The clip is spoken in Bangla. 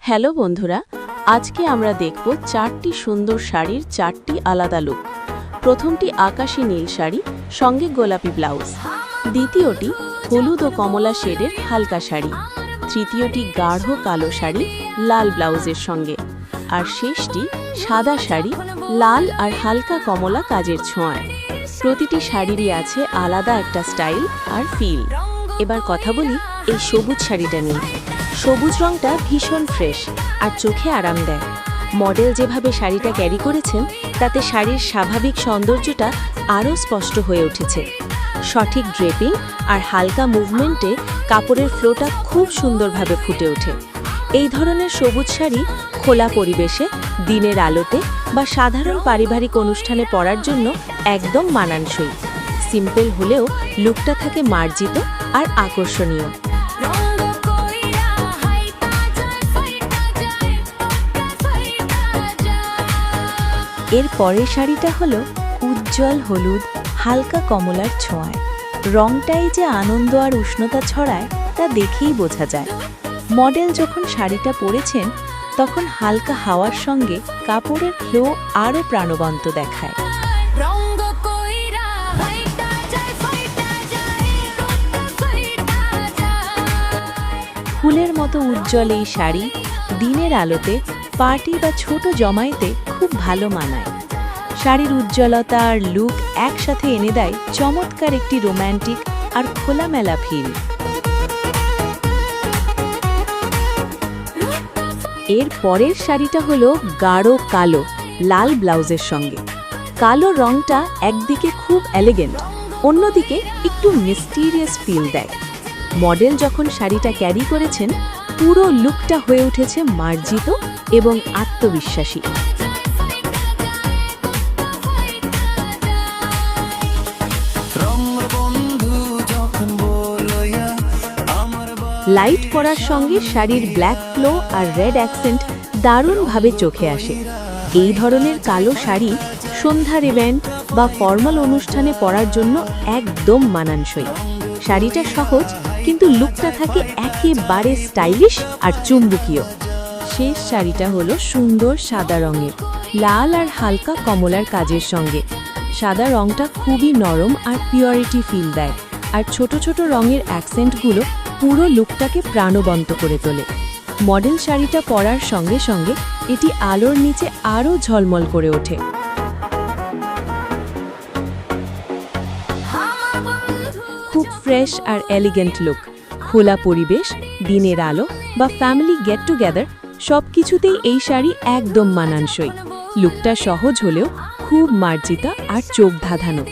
হ্যালো বন্ধুরা, আজকে আমরা দেখব 4টি সুন্দর শাড়ির 4টি আলাদা লুক। প্রথমটি আকাশী নীল শাড়ি, সঙ্গে গোলাপি ব্লাউজ। দ্বিতীয়টি হলুদ ও কমলা শেডের হালকা শাড়ি। তৃতীয়টি গাঢ় কালো শাড়ি, লাল ব্লাউজের সঙ্গে। আর শেষটি সাদা শাড়ি, লাল আর হালকা কমলা কাজের ছোঁয়ায়। প্রতিটি শাড়িরই আছে আলাদা একটা স্টাইল আর ফিল। এবার কথা বলি এই সবুজ শাড়িটা নিয়ে। সবুজ রংটা ভীষণ ফ্রেশ আর চোখে আরাম দেয়। মডেল যেভাবে শাড়িটা ক্যারি করেছেন তাতে শাড়ির স্বাভাবিক সৌন্দর্যটা আরও স্পষ্ট হয়ে উঠেছে। সঠিক ড্রেপিং আর হালকা মুভমেন্টে কাপড়ের ফ্লোটা খুব সুন্দরভাবে ফুটে ওঠে। এই ধরনের সবুজ শাড়ি খোলা পরিবেশে, দিনের আলোতে বা সাধারণ পারিবারিক অনুষ্ঠানে পরার জন্য একদম মানানসই। সিম্পল হলেও লুকটা থাকে মার্জিত আর আকর্ষণীয়। এর পরের শাড়িটা হলো উজ্জ্বল হলুদ, হালকা কমলার ছোঁয়ায়। রংটাই যে আনন্দ আর উষ্ণতা ছড়ায় তা দেখেই বোঝা যায়। মডেল যখন শাড়িটা পরেছেন তখন হালকা হাওয়ার সঙ্গে কাপড়ের ফ্লো আরও প্রাণবন্ত দেখায়। ফুলের মতো উজ্জ্বল এই শাড়ি দিনের আলোতে, পার্টি বা ছোট জমায়েতে খুব ভালো মানায়। শাড়ির উজ্জ্বলতা আর লুক একসাথে এনে দেয় চমৎকার একটি রোম্যান্টিক আর খোলামেলা ফিল। এর পরের শাড়িটা হলো গাঢ় কালো, লাল ব্লাউজের সঙ্গে। কালো রংটা একদিকে খুব এলিগেন্ট, অন্যদিকে একটু মিস্টিরিয়াস ফিল দেয়। মডেল যখন শাড়িটা ক্যারি করেছেন পুরো লুকটা হয়ে উঠেছে মার্জিত এবং আত্মবিশ্বাসী। লাইট পরার সঙ্গে শাড়ির ব্ল্যাক ফ্লো আর রেড অ্যাকসেন্ট দারুণভাবে চোখে আসে। এই ধরনের কালো শাড়ি সন্ধ্যার ইভেন্ট বা ফর্মাল অনুষ্ঠানে পরার জন্য একদম মানানসই। শাড়িটা সহজ কিন্তু লুকটা থাকে একেবারে স্টাইলিশ আর চুম্বকীয়। শেষ শাড়িটা হলো সুন্দর সাদা রঙের, লাল আর হালকা কমলার কাজের সঙ্গে। সাদা রংটা খুবই নরম আর পিওরিটি ফিল দেয়, আর ছোট ছোট রঙের অ্যাকসেন্টগুলো পুরো লুকটাকে প্রাণবন্ত করে তোলে। মডেল শাড়িটা পরার সঙ্গে সঙ্গে এটি আলোর নিচে আরও ঝলমল করে ওঠে। খুব ফ্রেশ আর এলিগেন্ট লুক। খোলা পরিবেশ, দিনের আলো বা ফ্যামিলি গেট টুগেদার সব কিছুতেই এই শাড়ি একদম মানানসই। লুকটা সহজ হলেও খুব মার্জিতা আর চোখ ধাঁধানো।